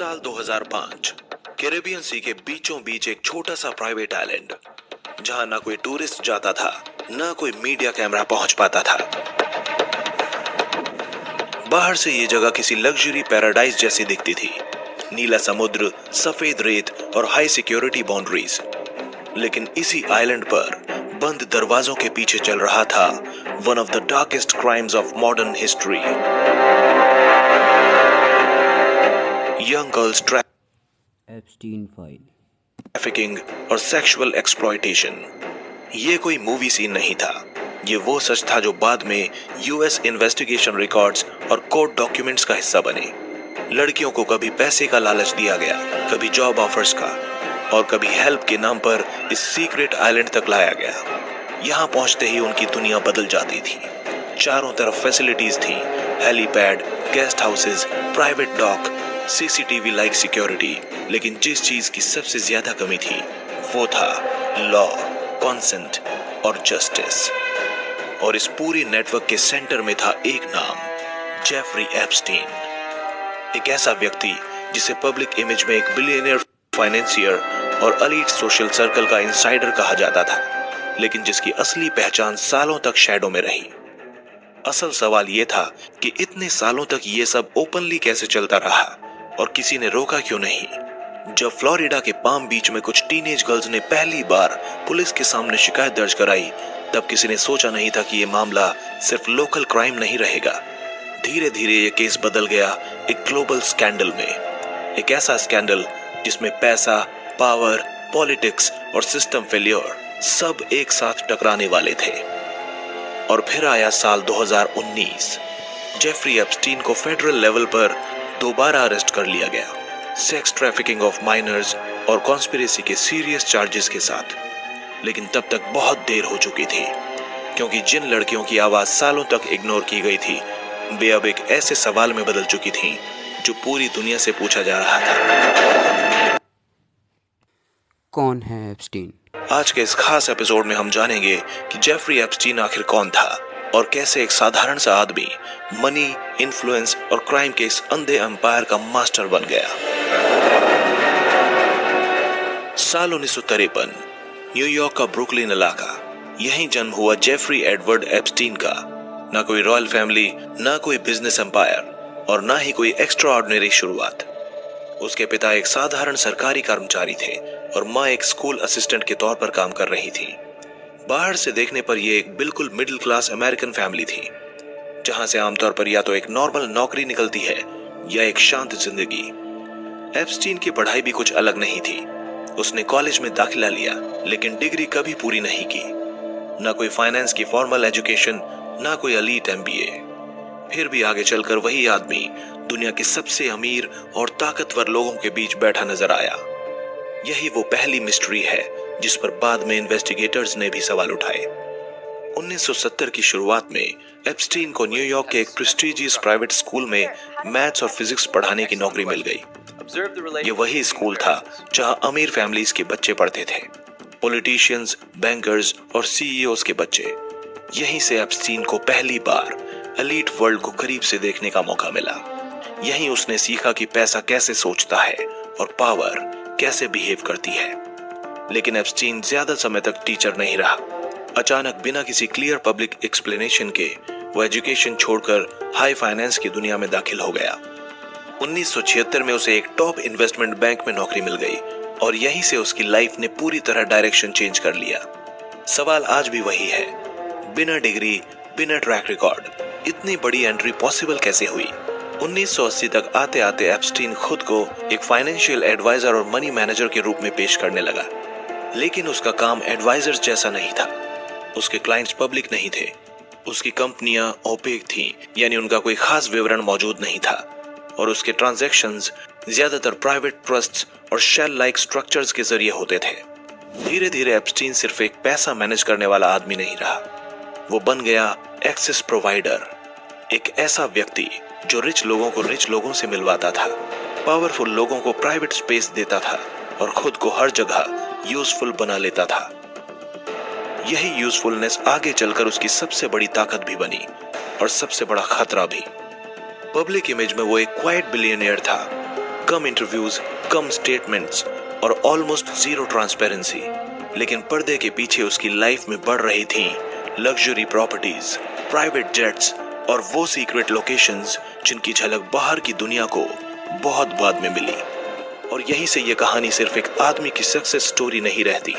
साल 2005 Caribbean sea के बीचों बीच एक छोटा सा प्राइवेट आइलैंड, जहां ना कोई टूरिस्ट जाता था, ना कोई मीडिया कैमरा पहुंच पाता था। बाहर से ये जगह किसी लग्जरी पैराडाइज जैसी दिखती थी, नीला समुद्र, सफेद रेत और हाई सिक्योरिटी बाउंड्रीज। लेकिन इसी आइलैंड पर बंद दरवाजों के पीछे चल रहा था one of the darkest crimes of modern history. Young girls Epstein file, trafficking और सेक्सुअल एक्सप्लॉयटेशन। ये कोई मूवी सीन नहीं था, ये वो सच था जो बाद में यूएस इन्वेस्टिगेशन रिकॉर्ड्स और कोर्ट डॉक्यूमेंट्स का हिस्सा बने। लड़कियों को कभी पैसे का लालच दिया गया, कभी जॉब ऑफर्स का, और कभी हेल्प के नाम पर इस सीक्रेट आइलैंड तक लाया गया। यहाँ पहुंचते ही उनकी दुनिया बदल जाती थी। चारों तरफ फैसिलिटीज थी, helipad, guest houses, private dock, CCTV like security. लेकिन जिस चीज की सबसे ज्यादा कमी थी वो था लॉ, कॉन्सेंट और जस्टिस। और इस पूरी नेटवर्क के सेंटर में था एक नाम, जेफरी एप्स्टीन। एक ऐसा व्यक्ति जिसे पब्लिक इमेज में एक बिलियनियर, फाइनेंसियर और एलीट सोशल सर्कल का इनसाइडर कहा जाता था, लेकिन जिसकी असली पहचान सालों तक शैडो में रही। असल सवाल यह था कि इतने सालों तक ये सब ओपनली कैसे चलता रहा और किसी ने रोका क्यों नहीं। जब फ्लोरिडा के पाम बीच में कुछ टीनेज गर्ल्स ने पहली बार पुलिस के सामने शिकायत दर्ज कराई, तब किसी ने सोचा नहीं था कि ये मामला सिर्फ लोकल क्राइम नहीं रहेगा। धीरे धीरे ये केस बदल गया एक ग्लोबल स्कैंडल में, एक ऐसा स्कैंडल जिसमें पैसा, पावर, पॉलिटिक्स और सिस्टम फेलियर सब एक साथ टकराने वाले थे। और फिर आया साल 2019। जेफरी एप्स्टीन को फेडरल लेवल पर दोबारा अरेस्ट कर लिया गया, सेक्स ट्रैफिकिंग ऑफ माइनर्स और कॉन्स्पिरेसी के सीरियस चार्जेस के साथ। लेकिन तब तक बहुत देर हो चुकी थी, क्योंकि जिन लड़कियों की आवाज सालों तक इग्नोर की गई थी, वे अब एक ऐसे सवाल में बदल चुकी थीं जो पूरी दुनिया से पूछा जा रहा था। कौन है एप्स्टीन? आज के इस खास एपिसोड में हम जानेंगे कि जेफरी एप्स्टीन आखिर कौन था और कैसे एक साधारण सा आदमी मनी, इन्फ्लुएंस और क्राइम के इस अंधे एम्पायर का मास्टर बन गया। साल 1953, न्यूयॉर्क का ब्रुकलिन इलाका, यहीं जन्म हुआ जेफरी एडवर्ड एप्स्टीन का। ना कोई रॉयल फैमिली, ना कोई बिजनेस एम्पायर और ना ही कोई एक्स्ट्राऑर्डिनरी शुरुआत। उसके पिता एक साधारण सरकारी कर्मचारी थे और माँ एक स्कूल असिस्टेंट के तौर पर काम कर रही थी। बाहर से देखने पर यह एक बिल्कुल मिडिल क्लास अमेरिकन फैमिली थी, जहां से आमतौर पर या तो एक नॉर्मल नौकरी निकलती है या एक शांत जिंदगी। एप्स्टीन की पढ़ाई भी कुछ अलग नहीं थी। उसने कॉलेज में दाखिला लिया, लेकिन डिग्री कभी पूरी नहीं की। ना कोई फाइनेंस की फॉर्मल एजुकेशन, ना कोई एलीट एमबीए। फिर भी आगे चलकर वही आदमी दुनिया के सबसे अमीर और ताकतवर लोगों के बीच बैठा नजर आया। यही वो पहली मिस्ट्री है जिस पर बाद में इन्वेस्टिगेटर्स ने भी सवाल उठाए। 1970 की शुरुआत में एप्स्टीन को न्यूयॉर्क के एक प्रेस्टीजियस प्राइवेट स्कूल में मैथ्स और फिजिक्स पढ़ाने की नौकरी मिल गई। ये वही स्कूल था जहां अमीर फैमिलीज के बच्चे पढ़ते थे, पॉलिटिशियंस, बैंकर्स और सीईओज के बच्चे। यहीं से एप्स्टीन को पहली बार एलीट वर्ल्ड को करीब से देखने का मौका मिला। यहीं उसने सीखा कि पैसा कैसे सोचता है और पावर कैसे बिहेव करती है। लेकिन एप्स्टीन ज्यादा समय तक टीचर नहीं रहा। अचानक बिना किसी क्लियर पब्लिक एक्सप्लेनेशन के वो एजुकेशन छोड़कर हाई फाइनेंस की दुनिया में दाखिल हो गया। 1976 में उसे एक टॉप इन्वेस्टमेंट बैंक में नौकरी मिल गई और यहीं से उसकी लाइफ ने पूरी तरह डायरेक्शन चेंज कर लिया। सवाल आज भी वही है, बिना डिग्री, बिना ट्रैक रिकॉर्ड, इतनी बड़ी एंट्री पॉसिबल कैसे हुई? 1980 तक आते आते एप्स्टीन खुद को एक फाइनेंशियल एडवाइजर और मनी मैनेजर के रूप में पेश करने लगा। लेकिन उसका काम एडवाइजर जैसा नहीं था। उसके क्लाइंट्स पब्लिक नहीं थे, उसकी कंपनियां ओपेक थीं, यानी उनका कोई खास विवरण मौजूद नहीं था, और उसके ट्रांजैक्शंस ज्यादातर प्राइवेट ट्रस्ट्स और शेल लाइक स्ट्रक्चर्स के जरिए होते थे। धीरे धीरे एप्स्टीन सिर्फ एक पैसा मैनेज करने वाला आदमी नहीं रहा, वो बन गया एक्सेस प्रोवाइडर, एक ऐसा व्यक्ति जो रिच लोगों को रिच लोगों से मिलवाता था, पावरफुल लोगों को प्राइवेट स्पेस देता था और खुद को हर जगह यूजफुल बना लेता था। यही यूजफुलनेस आगे चलकर उसकी सबसे बड़ी ताकत भी बनी और सबसे बड़ा खतरा भी। पब्लिक इमेज में वो एक क्वाइट बिलियनियर था, कम इंटरव्यूज, कम स्टेटमेंट्स और ऑलमोस्ट जीरो ट्रांसपेरेंसी। लेकिन पर्दे के पीछे उसकी लाइफ में बढ़ रही थी लग्जरी प्रॉपर्टीज, प्राइवेट जेट्स और वो सीक्रेट लोकेशंस जिनकी झलक बाहर की दुनिया को बहुत बाद में मिली। और यहीं से ये कहानी सिर्फ एक आदमी की सक्सेस स्टोरी नहीं रहती,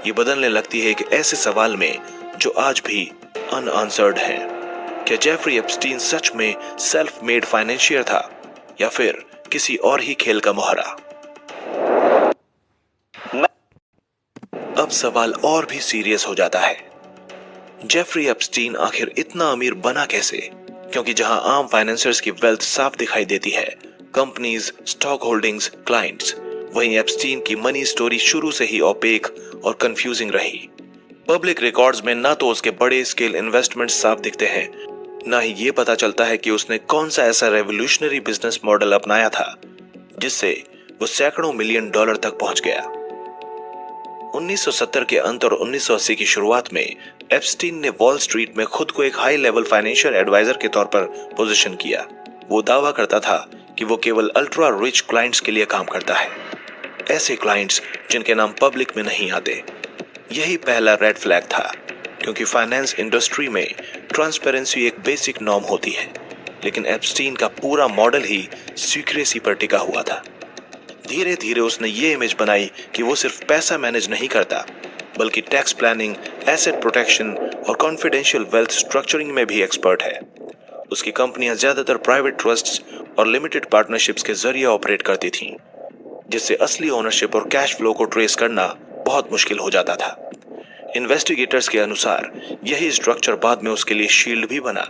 ये बदलने लगती है एक ऐसे सवाल में जो आज भी अनआंसर्ड है। क्या जेफरी एप्स्टीन सच में सेल्फ मेड फाइनेंशियर था या फिर किसी और ही खेल का मोहरा? अब सवाल और भी सीरियस हो जाता है, जेफरी एप्स्टीन आखिर इतना अमीर बना कैसे? क्योंकि जहां आम फाइनेंसर्स की वेल्थ साफ दिखाई देती है, कंपनीज, स्टॉक होल्डिंग्स, क्लाइंट्स, वहीं एप्स्टीन की मनी स्टोरी शुरू से ही ओपेक और कंफ्यूजिंग रही। पब्लिक रिकॉर्ड्स में ना तो उसके बड़े स्केल इन्वेस्टमेंट साफ दिखते हैं, ना ही ये पता चलता है कि उसने कौन सा ऐसा रेवोल्यूशनरी बिजनेस मॉडल अपनाया था जिससे वो सैकड़ों मिलियन डॉलर तक पहुंच गया। 1970 के अंत और 1980 की शुरुआत में एप्स्टीन ने वॉल स्ट्रीट में खुद को एक हाई लेवल फाइनेंशियल एडवाइजर के तौर पर पोजीशन किया। वो दावा करता था कि वो केवल अल्ट्रा रिच क्लाइंट्स के लिए काम करता है, ऐसे क्लाइंट्स जिनके नाम पब्लिक में नहीं आते। यही पहला रेड फ्लैग था, क्योंकि फाइनेंस इंडस्ट्री में ट्रांसपेरेंसी एक बेसिक नॉर्म होती है, लेकिन एप्स्टीन का पूरा मॉडल ही सीक्रेसी पर टिका हुआ था। धीरे धीरे उसने ये इमेज बनाई कि वो सिर्फ पैसा मैनेज नहीं करता, बल्कि टैक्स प्लानिंग, एसेट प्रोटेक्शन और कॉन्फिडेंशियल वेल्थ स्ट्रक्चरिंग में भी एक्सपर्ट है। उसकी कंपनियां ज्यादातर प्राइवेट ट्रस्ट्स और लिमिटेड पार्टनरशिप्स के जरिए ऑपरेट करती थीं, जिससे असली ओनरशिप और कैश फ्लो को ट्रेस करना बहुत मुश्किल हो जाता था। इन्वेस्टिगेटर्स के अनुसार यही स्ट्रक्चर बाद में उसके लिए शील्ड भी बना।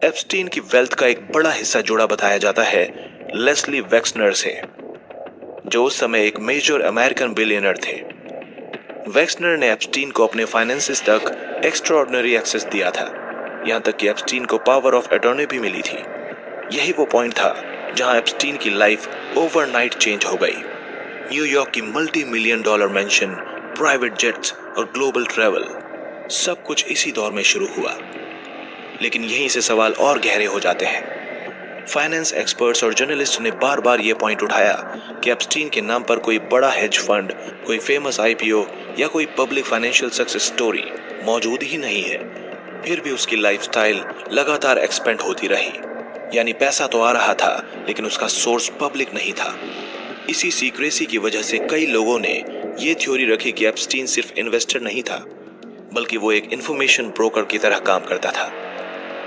एप्स्टीन की वेल्थ का एक बड़ा हिस्सा जुड़ा बताया जाता है लेस्ली वेक्सनर से, जो उस समय एक मेजर अमेरिकन बिलियनर थे। वेक्सनर ने एप्स्टीन को अपने फाइनेंसेस तक एक्स्ट्राऑर्डिनरी एक्सेस दिया था, यहां तक कि एप्स्टीन को पावर ऑफ अटॉर्नी भी मिली थी। यही वो पॉइंट था जहां एप्स्टीन की लाइफ ओवरनाइट चेंज हो गई। न्यूयॉर्क की multi million dollar mention, private jets और ग्लोबल ट्रैवल, सब कुछ इसी दौर में शुरू हुआ। लेकिन यहीं से सवाल और गहरे हो जाते हैं। फाइनेंस एक्सपर्ट्स और जर्नलिस्ट ने बार बार ये पॉइंट उठाया कि एप्स्टीन के नाम पर कोई बड़ा हेज फंड, कोई फेमस आईपीओ या कोई पब्लिक फाइनेंशियल सक्सेस स्टोरी मौजूद ही नहीं है। फिर भी उसकी लाइफस्टाइल लगातार एक्सपेंड होती रही, यानी पैसा तो आ रहा था लेकिन उसका सोर्स पब्लिक नहीं था। इसी सीक्रेसी की वजह से कई लोगों ने ये थ्योरी रखी कि एप्स्टीन सिर्फ इन्वेस्टर नहीं था, बल्कि वो एक इंफॉर्मेशन ब्रोकर की तरह काम करता था,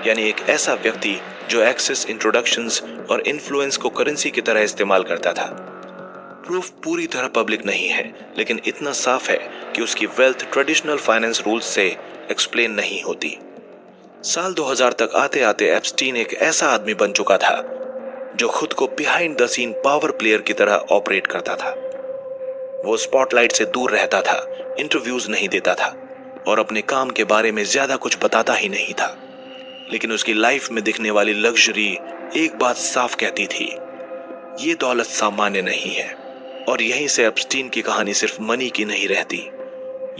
यानी एक ऐसा व्यक्ति जो एक्सेस, इंट्रोडक्शंस और इन्फ्लुएंस को करेंसी की तरह इस्तेमाल करता था। प्रूफ पूरी तरह पब्लिक नहीं है, लेकिन इतना साफ है कि उसकी वेल्थ ट्रेडिशनल फाइनेंस रूल्स से एक्सप्लेन नहीं होती। साल 2000 तक आते आते एप्स्टीन एक ऐसा आदमी बन चुका था जो खुद को behind the scene power player की तरह ऑपरेट करता था। वो स्पॉटलाइट से दूर रहता था, इंटरव्यूज नहीं देता था और अपने काम के बारे में ज्यादा कुछ बताता ही नहीं था। लेकिन उसकी लाइफ में दिखने वाली लग्जरी एक बात साफ कहती थी, ये दौलत सामान्य नहीं है। और यहीं से एप्स्टीन की कहानी सिर्फ मनी की नहीं रहती,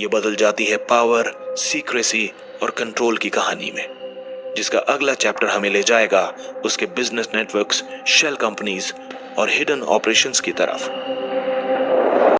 ये बदल जाती है पावर, सीक्रेसी और कंट्रोल की कहानी में, जिसका अगला चैप्टर हमें ले जाएगा उसके बिजनेस नेटवर्क्स, शेल कंपनीज और हिडन ऑपरेशंस की तरफ।